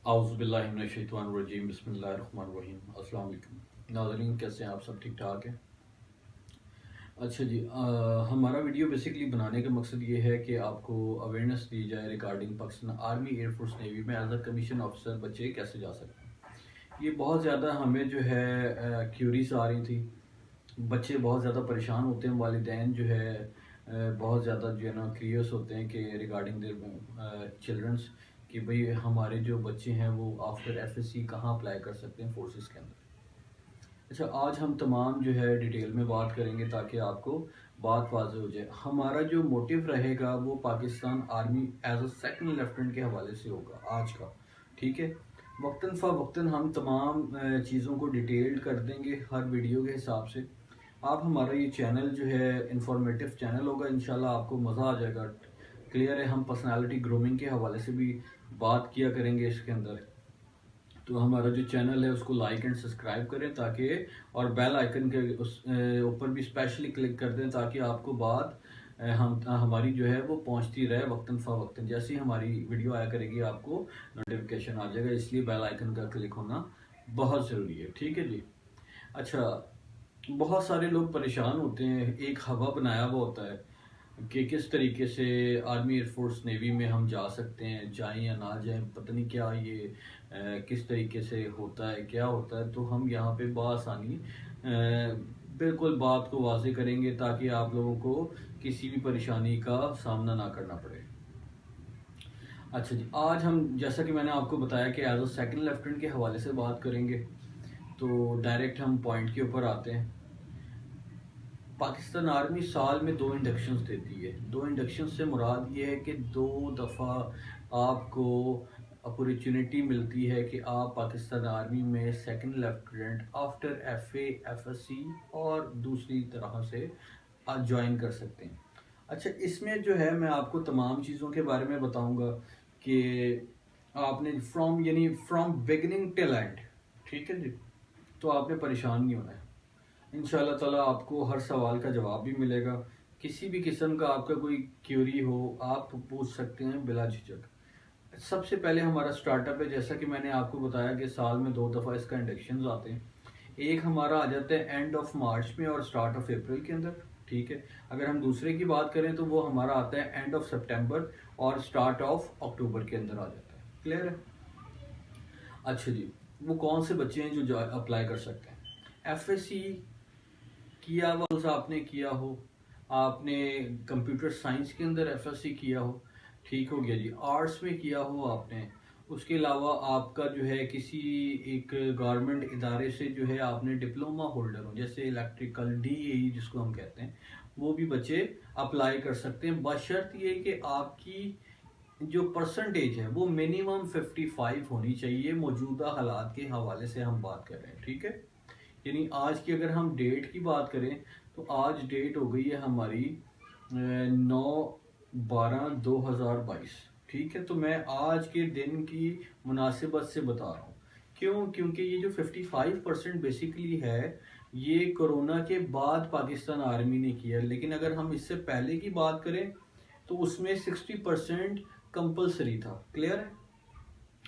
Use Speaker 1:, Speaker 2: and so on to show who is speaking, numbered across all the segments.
Speaker 1: आउज़ुबिल्लाहिमिनश्शैतानिर्रजीम बिस्मिल्लाहिर्रहमानिर्रहीम। अस्सलाम वालेकुम नाज़रीन, कैसे हैं आप? सब ठीक ठाक है? अच्छा जी, हमारा वीडियो बेसिकली बनाने का मकसद ये है कि आपको अवेयरनेस दी जाए regarding Pakistan army, air force, navy में एज अ कमीशन ऑफिसर बच्चे कैसे जा सकते हैं। ये बहुत ज़्यादा हमें जो है क्यूरीज आ रही थी। बच्चे बहुत ज़्यादा परेशान होते हैं, वालिदैन जो है बहुत ज़्यादा जो है ना क्यूरियस होते हैं कि रिगार्डिंग देयर चिल्ड्रंस कि भाई हमारे जो बच्चे हैं वो आफ्टर एफएससी कहाँ अप्लाई कर सकते हैं फोर्सेस के अंदर। अच्छा, आज हम तमाम जो है डिटेल में बात करेंगे ताकि आपको बात वाज़ेह हो जाए। हमारा जो मोटिव रहेगा वो Pakistan army as a second lieutenant के हवाले से होगा आज का, ठीक है। वक्तन फ़वक्तन हम तमाम चीज़ों को डिटेल्ड कर देंगे हर वीडियो के हिसाब से। आप हमारा ये चैनल जो है इंफॉर्मेटिव चैनल होगा, इंशाल्लाह आपको मज़ा आ जाएगा। क्लियर है, हम पर्सनालिटी ग्रूमिंग के हवाले से भी बात किया करेंगे इसके अंदर। तो हमारा जो चैनल है उसको लाइक एंड सब्सक्राइब करें ताकि, और बेल आइकन के उस ऊपर भी स्पेशली क्लिक कर दें ताकि आपको बात हम हमारी जो है वो पहुंचती रहे वक्तन फ़वक्तन। जैसे ही हमारी वीडियो आया करेगी आपको नोटिफिकेशन आ जाएगा, इसलिए बेल आइकन का क्लिक होना बहुत ज़रूरी है, ठीक है जी। अच्छा, बहुत सारे लोग परेशान होते हैं, एक हवा बनाया हुआ होता है कि किस तरीके से आर्मी, एयरफोर्स, नेवी में हम जा सकते हैं, जाएं या ना जाएं, पता नहीं क्या ये किस तरीके से होता है, क्या होता है। तो हम यहाँ पे बआसानी बिल्कुल बात को वाज़ेह करेंगे ताकि आप लोगों को किसी भी परेशानी का सामना ना करना पड़े। अच्छा जी, आज हम जैसा कि मैंने आपको बताया कि एज अ सेकंड लेफ्टिनेंट के हवाले से बात करेंगे, तो डायरेक्ट हम पॉइंट के ऊपर आते हैं। पाकिस्तान आर्मी साल में 2 इंडक्शंस देती है। 2 इंडक्शन से मुराद ये है कि 2 दफ़ा आपको अपॉर्चुनिटी मिलती है कि आप पाकिस्तान आर्मी में second lieutenant after FA, FSc और दूसरी तरह से आप ज्वाइन कर सकते हैं। अच्छा, इसमें जो है मैं आपको तमाम चीज़ों के बारे में बताऊंगा कि आपने फ्रॉम यानी फ्रॉम बिगिनिंग टिल एंड, ठीक है जी। तो आपने परेशान नहीं होना है। इंशाल्लाह ताला आपको हर सवाल का जवाब भी मिलेगा। किसी भी किस्म का आपका कोई क्यूरी हो आप पूछ सकते हैं बिला झिझक। सबसे पहले हमारा स्टार्टअप है, जैसा कि मैंने आपको बताया कि साल में 2 दफ़ा इसका इंडक्शन आते हैं। एक हमारा आ जाता है एंड ऑफ मार्च में और स्टार्ट ऑफ अप्रैल के अंदर, ठीक है। अगर हम दूसरे की बात करें तो वो हमारा आता है एंड ऑफ सितंबर और स्टार्ट ऑफ अक्टूबर के अंदर आ जाता है। क्लियर है? अच्छा जी, वो कौन से बच्चे हैं जो अप्लाई कर सकते हैं? एफएससी किया हुआ आपने किया हो, आपने कंप्यूटर साइंस के अंदर एफएससी किया हो, ठीक हो गया जी। आर्ट्स में किया हो आपने, उसके अलावा आपका जो है किसी एक गवर्नमेंट इदारे से जो है आपने डिप्लोमा होल्डर हो, जैसे इलेक्ट्रिकल डीएई जिसको हम कहते हैं, वो भी बच्चे अप्लाई कर सकते हैं, बशर्त ये कि आपकी जो परसेंटेज है वो मिनिमम 55 होनी चाहिए। मौजूदा हालात के हवाले से हम बात कर रहे हैं, ठीक है। यानी आज की अगर हम डेट की बात करें तो आज डेट हो गई है हमारी 9/12/2022, ठीक है। तो मैं आज के दिन की मुनासिबत से बता रहा हूँ, क्यों? क्योंकि ये जो 55% बेसिकली है ये कोरोना के बाद पाकिस्तान आर्मी ने किया, लेकिन अगर हम इससे पहले की बात करें तो उसमें 60% कंपलसरी था। क्लियर है?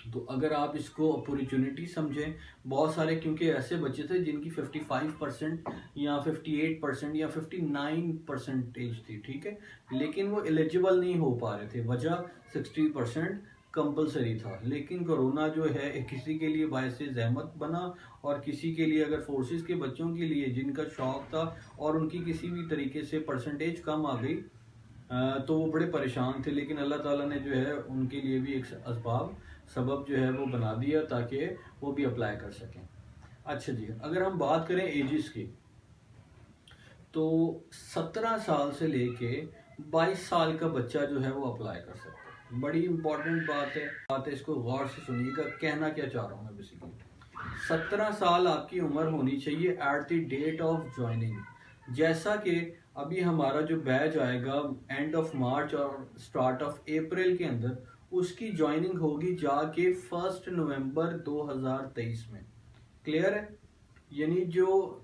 Speaker 1: तो अगर आप इसको अपॉर्चुनिटी समझें, बहुत सारे क्योंकि ऐसे बच्चे थे जिनकी 55% या 58% या 59% थी, ठीक है, लेकिन वो एलिजिबल नहीं हो पा रहे थे। वजह 60% कंपलसरी था, लेकिन कोरोना जो है किसी के लिए बायस जहमत बना और किसी के लिए, अगर फोर्सेस के बच्चों के लिए जिनका शौक था और उनकी किसी भी तरीके से परसेंटेज कम आ गई तो वो बड़े परेशान थे, लेकिन अल्लाह ताला ने जो है उनके लिए भी एक सबब जो है वो बना दिया ताकि वो भी अप्लाई कर सकें। अच्छा जी, अगर हम बात करें एजिस की तो 17 साल से लेके 22 साल का बच्चा जो है वो अप्लाई कर सकता है। बड़ी इंपॉर्टेंट बात है, इसको गौर से सुनिएगा। कहना क्या चाह रहा हूँ मैं बेसिकली, 17 साल आपकी उम्र होनी चाहिए at the date of joining. जैसा कि अभी हमारा जो बैच आएगा एंड ऑफ मार्च और स्टार्ट ऑफ अप्रैल के अंदर, उसकी ज्वाइनिंग होगी जाके 1 नवंबर 2023 में। क्लियर है? यानी जो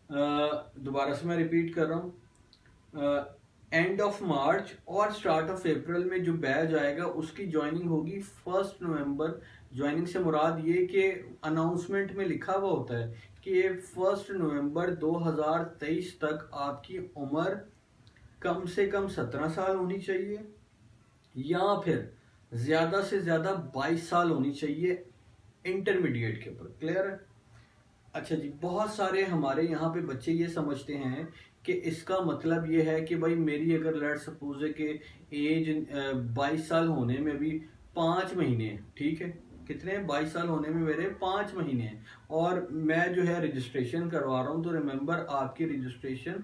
Speaker 1: दोबारा से मैं रिपीट कर रहा हूँ, एंड ऑफ मार्च और स्टार्ट ऑफ अप्रैल में जो बैच आएगा उसकी ज्वाइनिंग होगी 1 नवंबर। ज्वाइनिंग से मुराद ये कि अनाउंसमेंट में लिखा हुआ होता है कि 1 नवंबर 2023 तक आपकी उम्र कम से कम 17 साल होनी चाहिए या फिर ज्यादा से ज्यादा 22 साल होनी चाहिए इंटरमीडिएट के ऊपर। क्लियर है? अच्छा जी, बहुत सारे हमारे यहाँ पे बच्चे ये समझते हैं कि इसका मतलब ये है कि भाई मेरी अगर लेट सपोज है कि एज 22 साल होने में भी 5 महीने हैं, ठीक है, कितने 22 साल होने में मेरे 5 महीने हैं और मैं जो है रजिस्ट्रेशन करवा रहा हूँ, तो रिमेंबर आपकी रजिस्ट्रेशन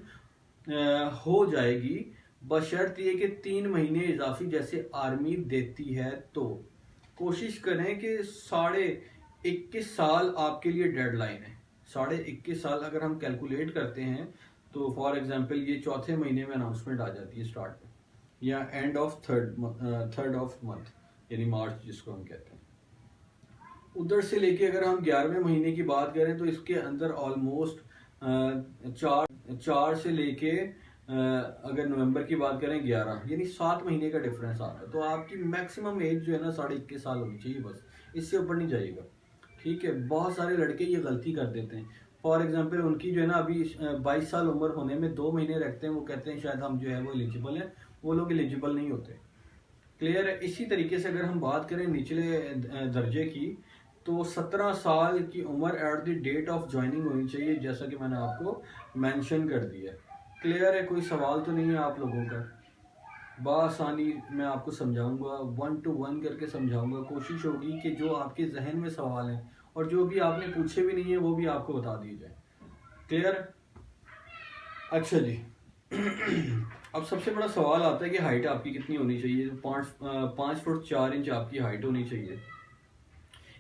Speaker 1: हो जाएगी बशर्त ये कि 3 महीने इजाफी जैसे आर्मी देती है। तो कोशिश करें कि 21.5 साल आपके लिए डेडलाइन है। 21.5 साल अगर हम कैलकुलेट करते हैं तो फॉर एग्जांपल ये चौथे महीने में अनाउंसमेंट आ जाती है स्टार्ट में, या end of third of month यानी मार्च जिसको हम कहते हैं। उधर से लेके अगर हम 11वें महीने की बात करें तो इसके अंदर ऑलमोस्ट चार से लेके अगर नवंबर की बात करें 11 यानी 7 महीने का डिफरेंस आता है। तो आपकी मैक्सिमम एज जो है ना 21.5 साल होनी चाहिए, बस इससे ऊपर नहीं जाएगा। ठीक है, बहुत सारे लड़के ये गलती कर देते हैं। फॉर एग्जाम्पल उनकी जो है ना अभी 22 साल उम्र होने में 2 महीने रखते हैं, वो कहते हैं शायद हम जो है वो एलिजिबल हैं, वो लोग एलिजिबल नहीं होते। क्लियर है? इसी तरीके से अगर हम बात करें निचले दर्जे की तो 17 साल की उम्र at the date of joining होनी चाहिए, जैसा कि मैंने आपको मेंशन कर दिया। क्लियर है? कोई सवाल तो नहीं है आप लोगों का? बआसानी मैं आपको समझाऊंगा, 1 to 1 करके समझाऊंगा। कोशिश होगी कि जो आपके जहन में सवाल हैं और जो भी आपने पूछे भी नहीं है वो भी आपको बता दिए जाए। क्लियर? अच्छा जी अब सबसे बड़ा सवाल आता है कि हाइट आपकी कितनी होनी चाहिए। तो 5 फुट 4 इंच आपकी हाइट होनी चाहिए।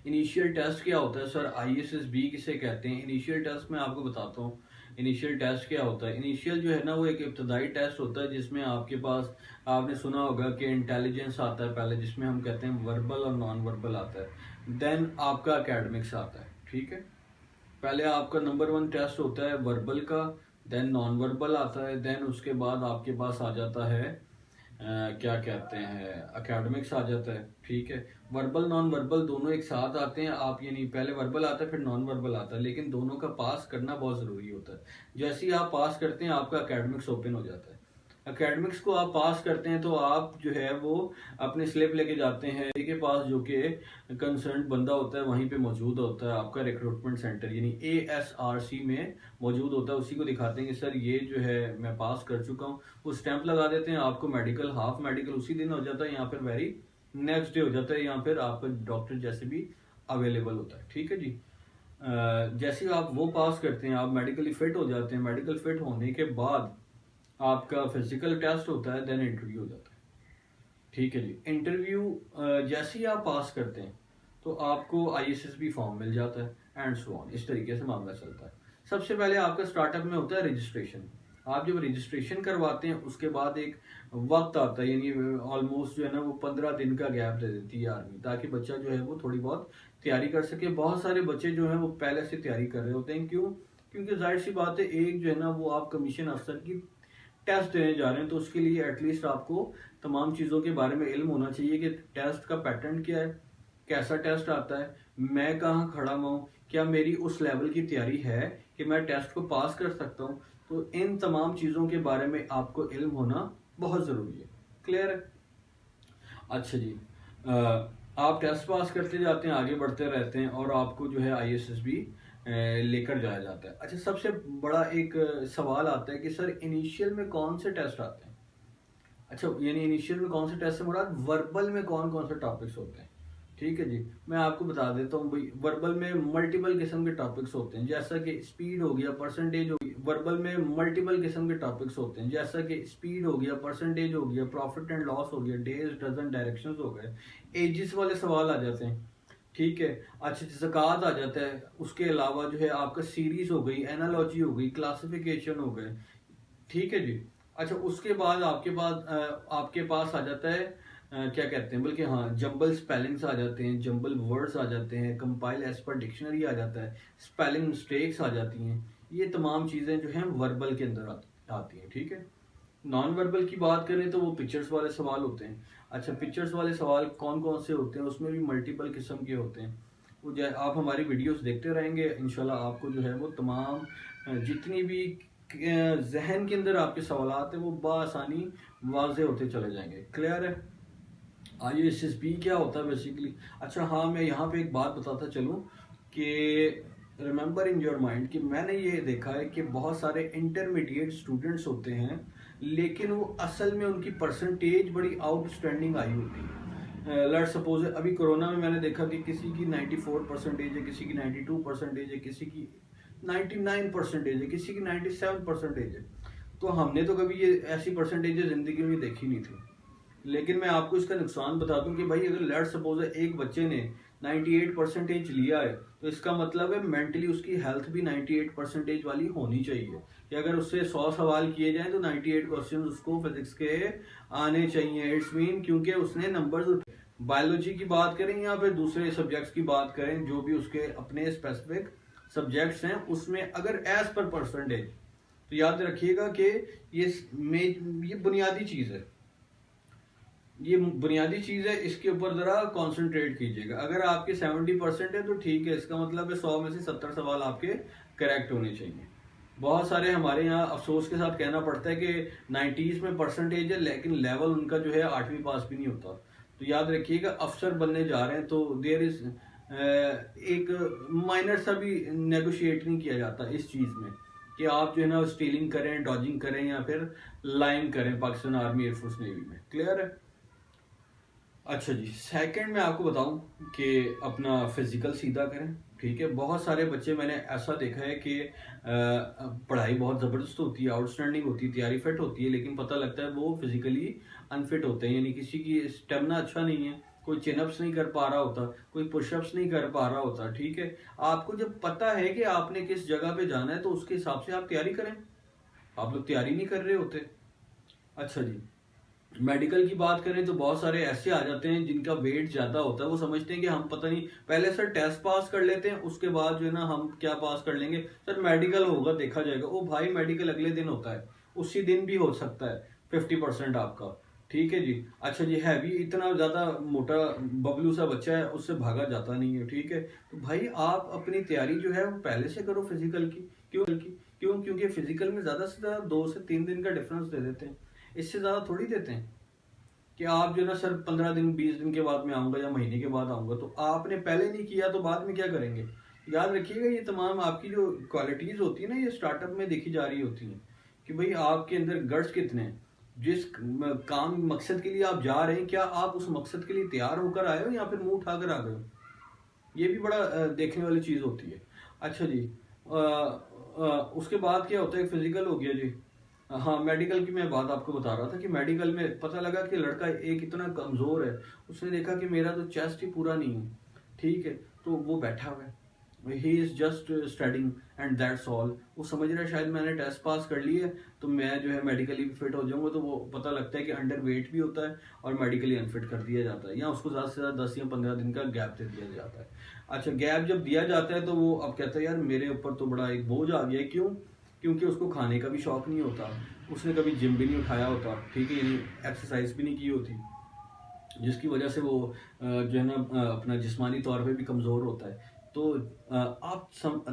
Speaker 1: इनिशियल टेस्ट क्या होता है सर? ISSB किसे कहते हैं? इनिशियल टेस्ट मैं आपको बताता हूँ इनिशियल टेस्ट क्या होता है। इनिशियल जो है ना वो एक इब्तदाई टेस्ट होता है जिसमें आपके पास, आपने सुना होगा कि इंटेलिजेंस आता है पहले, जिसमें हम कहते हैं वर्बल और नॉन वर्बल आता है, देन आपका एकेडमिक्स आता है। ठीक है, पहले आपका नंबर 1 टेस्ट होता है वर्बल का, देन नॉन वर्बल आता है, देन उसके बाद आपके पास आ जाता है क्या कहते हैं एकेडमिक्स आ जाता है। ठीक है, वर्बल नॉन वर्बल दोनों एक साथ आते हैं आप, यानी पहले वर्बल आता है फिर नॉन वर्बल आता है, लेकिन दोनों का पास करना बहुत ज़रूरी होता है। जैसे ही आप पास करते हैं आपका एकेडमिक्स ओपन हो जाता है। एकेडमिक्स को आप पास करते हैं तो आप जो है वो अपने स्लिप लेके जाते हैं के पास, जो कि कंसर्न बंदा होता है वहीं पे मौजूद होता है, आपका रिक्रूटमेंट सेंटर यानी ASRC में मौजूद होता है। उसी को दिखाते हैं कि सर ये जो है मैं पास कर चुका हूँ, वो स्टैंप लगा देते हैं। आपको मेडिकल, हाफ मेडिकल उसी दिन हो जाता है या फिर वेरी नेक्स्ट डे हो जाता है, या फिर आपका डॉक्टर जैसे भी अवेलेबल होता है। ठीक है जी, जैसे ही आप वो पास करते हैं आप मेडिकली फिट हो जाते हैं। मेडिकल फिट होने के बाद आपका फिजिकल टेस्ट होता है, देन इंटरव्यू हो जाता है। ठीक है जी, इंटरव्यू जैसे ही आप पास करते हैं तो आपको ISSB फॉर्म मिल जाता है एंड सो ऑन। इस तरीके से मामला चलता है। सबसे पहले आपका स्टार्टअप में होता है रजिस्ट्रेशन। आप जब रजिस्ट्रेशन करवाते हैं उसके बाद एक वक्त आता है, यानी ऑलमोस्ट जो है ना वो 15 दिन का गैप दे देती है आर्मी, ताकि बच्चा जो है वो थोड़ी बहुत तैयारी कर सके। बहुत सारे बच्चे जो है वो पहले से तैयारी कर रहे होते हैं। क्यों? क्योंकि जाहिर सी बात है, एक जो है ना वो आप कमीशन अफसर की टेस्ट देने जा रहे हैं, तो उसके लिए एटलीस्ट आपको तमाम चीज़ों के बारे में इल्म होना चाहिए कि टेस्ट का पैटर्न क्या है, कैसा टेस्ट आता है, मैं कहाँ खड़ा हुआ हूँ, क्या मेरी उस लेवल की तैयारी है कि मैं टेस्ट को पास कर सकता हूँ। तो इन तमाम चीज़ों के बारे में आपको इल्म होना बहुत ज़रूरी है। क्लियर है? अच्छा जी, आप टेस्ट पास करते जाते हैं, आगे बढ़ते रहते हैं और आपको जो है ISSB लेकर जाया जाता है। अच्छा, सबसे बड़ा एक सवाल आता है कि सर इनिशियल में कौन से टेस्ट आते हैं? अच्छा, यानी इनिशियल में कौन से टेस्ट से मुराद वर्बल में कौन कौन से टॉपिक्स होते हैं? ठीक है जी, मैं आपको बता देता हूँ भाई। वर्बल में मल्टीपल किस्म के टॉपिक्स होते हैं, जैसा कि स्पीड हो गया, परसेंटेज हो गई। वर्बल में मल्टीपल किस्म के टॉपिक्स होते हैं, जैसा कि स्पीड हो गया, परसेंटेज हो गया, प्रॉफिट एंड लॉस हो गया, डेज, डजन, डायरेक्शंस हो गए, एजिस वाले सवाल आ जाते हैं। ठीक है, अच्छा ज़कात आ जाता है। उसके अलावा जो है आपका सीरीज हो गई, एनालॉजी हो गई, क्लासिफिकेशन हो गए। ठीक है जी, अच्छा उसके बाद आपके पास आ जाता है क्या कहते हैं, बल्कि हाँ, जंबल स्पेलिंग्स आ जाते हैं, जंबल वर्ड्स आ जाते हैं, कंपाइल एज पर डिक्शनरी आ जाता है, स्पेलिंग मिस्टेक्स आ जाती हैं। ये तमाम चीज़ें जो हैं वर्बल के अंदर आती हैं। ठीक है, नॉन वर्बल की बात करें तो वो पिक्चर्स वाले सवाल होते हैं। अच्छा, पिक्चर्स वाले सवाल कौन कौन से होते हैं, उसमें भी मल्टीपल किस्म के होते हैं। वो आप हमारी वीडियोस देखते रहेंगे, इंशाल्लाह आपको जो है वो तमाम जितनी भी जहन के अंदर आपके सवालात हैं वो बआसानी वाजे होते चले जाएंगे। क्लियर है? ISSB क्या होता है बेसिकली? अच्छा हाँ, मैं यहाँ पे एक बात बताता चलूँ कि रिमेंबर इन योर माइंड कि मैंने ये देखा है कि बहुत सारे इंटरमीडिएट स्टूडेंट्स होते हैं लेकिन वो असल में उनकी परसेंटेज बड़ी आउटस्टैंडिंग आई होती है। लेट्स सपोज अभी कोरोना में मैंने देखा कि किसी की 94 परसेंटेज है, किसी की 92 परसेंटेज है, किसी की 99 परसेंटेज है, किसी की 97 परसेंटेज है। तो हमने तो कभी ये ऐसी परसेंटेज जिंदगी में देखी नहीं थी। लेकिन मैं आपको इसका नुकसान बता दूं कि भाई अगर लेट्स सपोज एक बच्चे ने 98 परसेंटेज लिया है तो इसका मतलब है मेंटली उसकी हेल्थ भी 98 परसेंटेज वाली होनी चाहिए कि अगर उससे 100 सवाल किए जाएं तो 98 क्वेश्चन उसको फिजिक्स के आने चाहिए। इट्स मीन क्योंकि उसने नंबर्स, बायोलॉजी की बात करें या फिर दूसरे सब्जेक्ट्स की बात करें, जो भी उसके अपने स्पेसिफिक सब्जेक्ट्स हैं उसमें अगर एज पर परसेंटेज, तो याद रखिएगा कि ये बुनियादी चीज़ है, ये बुनियादी चीज है, इसके ऊपर जरा कंसंट्रेट कीजिएगा। अगर आपके 70% है तो ठीक है, इसका मतलब है 100 में से 70 सवाल आपके करेक्ट होने चाहिए। बहुत सारे हमारे यहाँ अफसोस के साथ कहना पड़ता है कि 90s में परसेंटेज है लेकिन लेवल उनका जो है 8वीं पास भी नहीं होता। तो याद रखिएगा अफसर बनने जा रहे हैं तो देयर इज एक माइनर सा भी नेगोशिएट नहीं किया जाता इस चीज में कि आप जो है ना स्टीलिंग करें, डॉजिंग करें या फिर लाइंग करें पाकिस्तान आर्मी एयरफोर्स नेवी में। क्लियर है? अच्छा जी, सेकंड मैं आपको बताऊं कि अपना फिजिकल सीधा करें। ठीक है, बहुत सारे बच्चे मैंने ऐसा देखा है कि पढ़ाई बहुत ज़बरदस्त होती है, आउटस्टैंडिंग होती है, तैयारी फिट होती है, लेकिन पता लगता है वो फिजिकली अनफिट होते हैं। यानी किसी की स्टेमिना अच्छा नहीं है, कोई चिनअप्स नहीं कर पा रहा होता, कोई पुशअप्स नहीं कर पा रहा होता। ठीक है, आपको जब पता है कि आपने किस जगह पे जाना है तो उसके हिसाब से आप तैयारी करें। आप लोग तैयारी नहीं कर रहे होते। अच्छा जी, मेडिकल की बात करें तो बहुत सारे ऐसे आ जाते हैं जिनका वेट ज्यादा होता है, वो समझते हैं कि हम पता नहीं पहले सर टेस्ट पास कर लेते हैं उसके बाद जो है ना हम क्या पास कर लेंगे, सर मेडिकल होगा देखा जाएगा। ओ भाई, मेडिकल अगले दिन होता है, उसी दिन भी हो सकता है 50% आपका। ठीक है जी। अच्छा जी, हैवी इतना ज्यादा मोटा बबलू सा बच्चा है, उससे भागा जाता नहीं है। ठीक है, तो भाई आप अपनी तैयारी जो है वो पहले से करो फिजिकल की। क्यों? क्योंकि फिजिकल में ज्यादा से ज्यादा 2 से 3 दिन का डिफरेंस दे देते हैं, इससे ज्यादा थोड़ी देते हैं कि आप जो है ना सर 15 दिन 20 दिन के बाद में आऊंगा या महीने के बाद आऊंगा। तो आपने पहले नहीं किया तो बाद में क्या करेंगे? याद रखिएगा ये तमाम आपकी जो क्वालिटीज होती है ना, ये स्टार्टअप में देखी जा रही होती हैं कि भाई आपके अंदर गट्स कितने हैं, जिस काम मकसद के लिए आप जा रहे हैं क्या आप उस मकसद के लिए तैयार होकर आए हो या फिर मुंह उठाकर आ गए हो। ये भी बड़ा देखने वाली चीज होती है। अच्छा जी, उसके बाद क्या होता है, फिजिकल हो गया जी। हाँ, मेडिकल की मैं बात आपको बता रहा था कि मेडिकल में पता लगा कि लड़का एक इतना कमजोर है, उसने देखा कि मेरा तो चेस्ट ही पूरा नहीं है। ठीक है, तो वो बैठा हुआ है, he is just studying and that's all. वो समझ रहा है शायद मैंने टेस्ट पास कर लिया है तो मैं जो है मेडिकली भी फिट हो जाऊंगा। तो वो पता लगता है कि अंडर वेट भी होता है और मेडिकली अनफिट कर दिया जाता है, या उसको ज्यादा से ज्यादा 10 या 15 दिन का गैप दे दिया जाता है। अच्छा, गैप जब दिया जाता है तो वो अब कहता है यार मेरे ऊपर तो बड़ा एक बोझ आ गया है। क्यों? क्योंकि उसको खाने का भी शौक नहीं होता, उसने कभी जिम भी नहीं उठाया होता। ठीक है, यानी एक्सरसाइज भी नहीं की होती, जिसकी वजह से वो जो है ना अपना जिस्मानी तौर पे भी कमज़ोर होता है। तो आप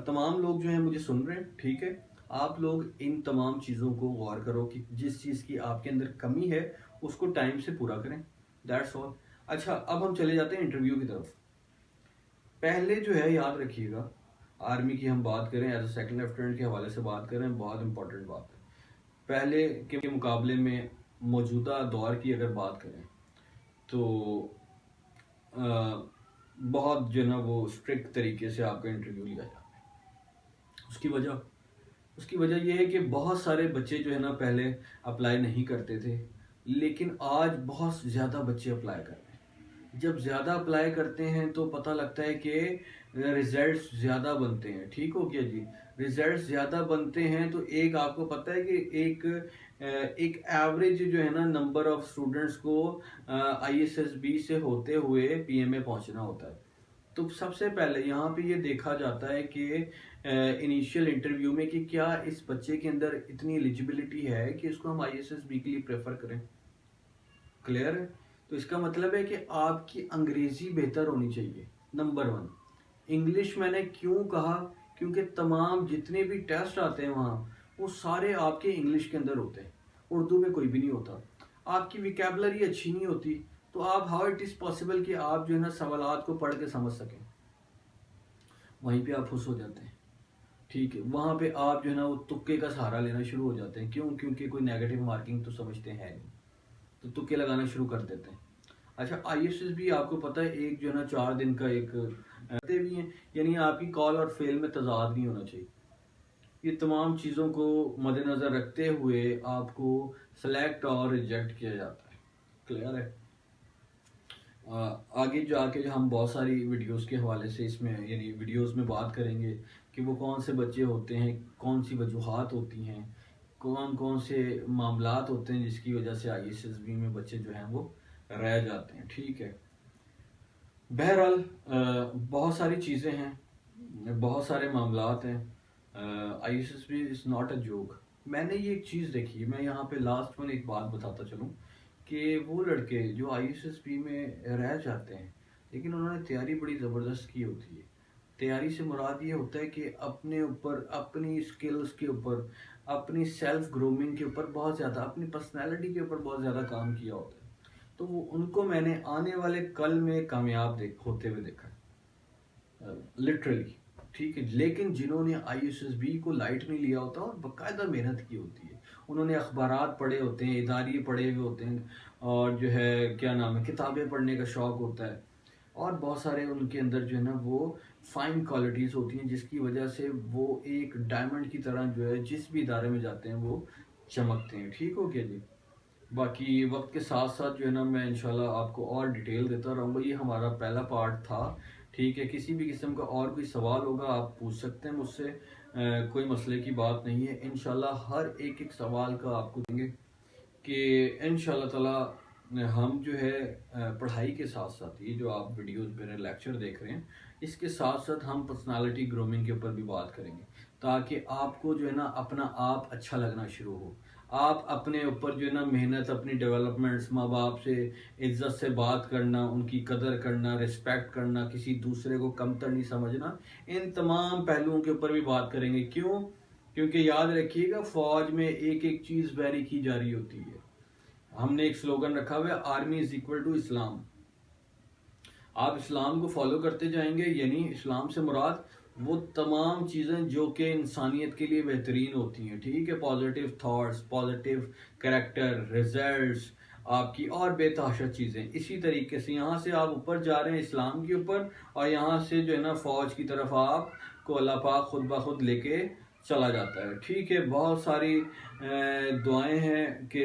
Speaker 1: तमाम लोग जो हैं मुझे सुन रहे हैं, ठीक है, आप लोग इन तमाम चीज़ों को गौर करो कि जिस चीज़ की आपके अंदर कमी है उसको टाइम से पूरा करें। That's all. अच्छा, अब हम चले जाते हैं इंटरव्यू की तरफ। पहले जो है याद रखिएगा, आर्मी की हम बात करें, एज अ सेकंड लेफ्टिनेंट के हवाले से बात करें, बहुत इंपॉर्टेंट बात है। पहले के मुकाबले में मौजूदा दौर की अगर बात करें तो बहुत जो है ना वो स्ट्रिक्ट तरीके से आपका इंटरव्यू लिया जाता है। उसकी वजह यह है कि बहुत सारे बच्चे जो है ना पहले अप्लाई नहीं करते थे, लेकिन आज बहुत ज़्यादा बच्चे अप्लाई कर रहे हैं। जब ज़्यादा अप्लाई करते हैं तो पता लगता है कि रिजल्ट्स ज़्यादा बनते हैं। ठीक हो गया जी, रिजल्ट्स ज़्यादा बनते हैं तो एक आपको पता है कि एक एवरेज जो है ना नंबर ऑफ स्टूडेंट्स को ISSB से होते हुए PMA पहुंचना होता है। तो सबसे पहले यहाँ पे ये देखा जाता है कि इनिशियल इंटरव्यू में कि क्या इस बच्चे के अंदर इतनी एलिजिबिलिटी है कि इसको हम ISSB के लिए प्रेफर करें। क्लियर है? तो इसका मतलब है कि आपकी अंग्रेजी बेहतर होनी चाहिए, नंबर 1। इंग्लिश मैंने क्यों कहा, क्योंकि तमाम जितने भी टेस्ट आते हैं वहाँ, वो सारे आपके इंग्लिश के अंदर होते हैं, उर्दू में कोई भी नहीं होता। आपकी विकेबलरी अच्छी नहीं होती तो आप हाउ इट इज़ पॉसिबल कि आप जो है ना सवालात को पढ़ के समझ सकें। वहीं पे आप खुश हो जाते हैं, ठीक है। वहाँ पे आप जो है ना वो तुक्के का सहारा लेना शुरू हो जाते हैं। क्यों? क्योंकि कोई नेगेटिव मार्किंग तो समझते हैं नहीं, तो तुक्के लगाना शुरू कर देते हैं। अच्छा, ISSB आपको पता है एक जो है ना 4 दिन का एक रहते भी हैं, यानी आपकी कॉल और फेल में तजाद नहीं होना चाहिए। ये तमाम चीज़ों को मद्देनज़र रखते हुए आपको सेलेक्ट और रिजेक्ट किया जाता है। क्लियर है? आगे जाके जो हम बहुत सारी वीडियोस के हवाले से इसमें यानी वीडियोस में बात करेंगे कि वो कौन से बच्चे होते हैं, कौन सी वजूहात होती हैं, कौन कौन से मामलात होते हैं जिसकी वजह से ISSB में बच्चे जो हैं वो रह जाते हैं। ठीक है। बहरहाल बहुत सारी चीज़ें हैं, बहुत सारे मामलात हैं। ISSB is not a joke. मैंने ये एक चीज़ देखी है, मैं यहाँ पे लास्ट में एक बात बताता चलूँ कि वो लड़के जो ISSB में रह जाते हैं लेकिन उन्होंने तैयारी बड़ी ज़बरदस्त की होती है। तैयारी से मुराद ये होता है कि अपने ऊपर, अपनी स्किल्स के ऊपर, अपनी सेल्फ ग्रूमिंग के ऊपर बहुत ज़्यादा, अपनी पर्सनैलिटी के ऊपर बहुत ज़्यादा काम किया होता है। तो वो उनको मैंने आने वाले कल में कामयाब होते हुए देखा लिटरली। ठीक है। लेकिन जिन्होंने ISSB को लाइट नहीं लिया होता और बाकायदा मेहनत की होती है, उन्होंने अखबारात पढ़े होते हैं, इदारिये पढ़े हुए होते हैं, और जो है क्या नाम है, किताबें पढ़ने का शौक होता है, और बहुत सारे उनके अंदर जो है ना वो फाइन क्वालिटीज़ होती हैं जिसकी वजह से वो एक डायमंड की तरह जो है जिस भी इदारे में जाते हैं वो चमकते हैं। ठीक हो गया जी। बाकी वक्त के साथ साथ जो है ना मैं इंशाल्लाह आपको और डिटेल देता रहूँगा। ये हमारा पहला पार्ट था। ठीक है। किसी भी किस्म का और कोई सवाल होगा आप पूछ सकते हैं मुझसे, कोई मसले की बात नहीं है। इंशाल्लाह हर एक एक सवाल का आपको देंगे कि इंशाल्लाह ताला हम जो है पढ़ाई के साथ साथ ये जो आप वीडियोस मेरे लेक्चर देख रहे हैं इसके साथ साथ हम पर्सनालिटी ग्रूमिंग के ऊपर भी बात करेंगे, ताकि आपको जो है ना अपना आप अच्छा लगना शुरू हो। आप अपने ऊपर जो है ना मेहनत, अपनी डेवलपमेंट्स, माँ बाप से इज्जत से बात करना, उनकी कदर करना, रिस्पेक्ट करना, किसी दूसरे को कमतर नहीं समझना, इन तमाम पहलुओं के ऊपर भी बात करेंगे। क्यों? क्योंकि याद रखिएगा फौज में एक एक चीज़ वेरी की जा रही होती है। हमने एक स्लोगन रखा हुआ है, army is equal to Islam. आप इस्लाम को फॉलो करते जाएंगे, यानी इस्लाम से मुराद वो तमाम चीज़ें जो कि इंसानियत के लिए बेहतरीन होती हैं। ठीक है। Positive thoughts, positive character, results, आपकी और बेतहाशा चीज़ें। इसी तरीके से यहाँ से आप ऊपर जा रहे हैं इस्लाम के ऊपर, और यहाँ से जो है ना फौज की तरफ आपको अल्लाह पाक खुद ब खुद लेके चला जाता है। ठीक है। बहुत सारी दुआएं हैं कि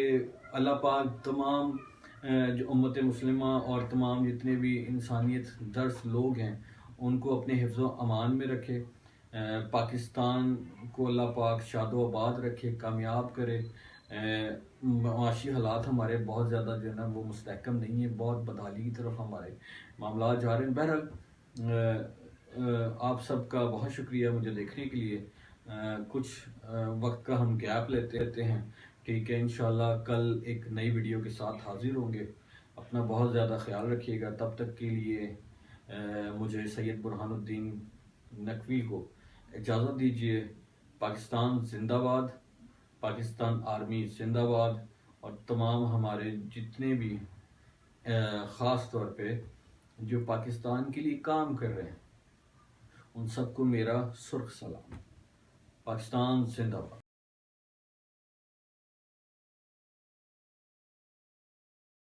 Speaker 1: अल्लाह पाक तमाम जो उम्मत मुस्लिमा और तमाम जितने भी इंसानियत दर्स लोग हैं उनको अपने हिफ्ज़ अमान में रखे। पाकिस्तान को अल्लाह पाक शादो आबाद रखे, कामयाब करे। माशी हालात हमारे बहुत ज़्यादा जो है ना वो मुस्तहकम नहीं है, बहुत बदहाली की तरफ हमारे मामला जा रहे हैं। बहरहाल आप सबका बहुत शुक्रिया मुझे देखने के लिए। कुछ वक्त का हम गैप लेते रहते हैं। ठीक है। इंशाल्लाह कल एक नई वीडियो के साथ हाजिर होंगे। अपना बहुत ज़्यादा ख्याल रखिएगा। तब तक के लिए मुझे सैयद बुरहानुद्दीन नकवी को इजाज़त दीजिए। पाकिस्तान जिंदाबाद, पाकिस्तान आर्मी जिंदाबाद, और तमाम हमारे जितने भी ख़ास तौर पे जो पाकिस्तान के लिए काम कर रहे हैं उन सबको मेरा सुर्ख सलाम। पाकिस्तान जिंदाबाद।